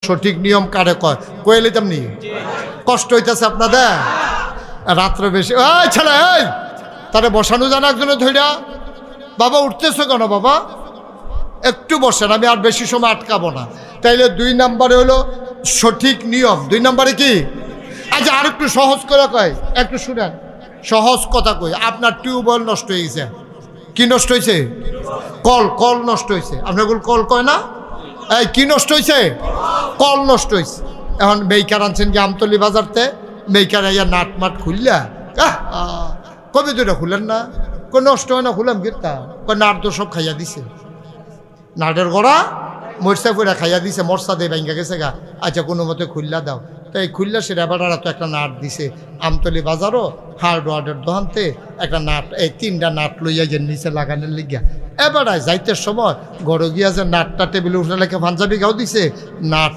সঠিক নিয়ম কারে কয় কইলে তেমনি কষ্ট হইতেছে আপনাদের রাত্রে বেশি ওই ছেলে এই তারে বসানো জানা একজনে ধইরা বাবা উঠতেছো কেন বাবা একটু বসেন আমি আর বেশি সময় আটকাবো না তাইলে 2 নম্বরে হলো সঠিক নিয়ম 2 নম্বরে কি আচ্ছা আর একটু সহজ করে কয় একটু শুনেন সহজ কথা কই আপনার টিউবওয়েল নষ্ট হয়ে গেছে কি নষ্ট হয়েছে কল নষ্ট হয়েছে আপনার কল কয় না এই কি নষ্ট হয়েছে কল নষ্ট হয়েছে এখন মেইকার আনছেন কি আমতলি বাজারতে মেইকার আইয়া নাট মাট খুললা কবে দুইটা খুলেন না কই নষ্ট হয় না খুলাম গেতা কই নাট তো সব খাইয়া দিছে নাটের গড়া মরসা করে খাইয়া দিছে মরসা দিয়ে ভাঙ্গা গেছে গা আচ্ছা কোনো মতে খুললা দাও তো এই খুললা সে রেবাটারা তো একটা নাট দিছে আমতলি বাজারও হার্ডওয়ার্ডের দোকানতে একটা নাট এই 3টা নাট লইয়া যে নিচে লাগানোর লিগা এবারে যাইতে সময় ঘরে গিয়া যে নাটটা টেবিলে উঠে লেখে পাঞ্জাবি গাও দিছে নাট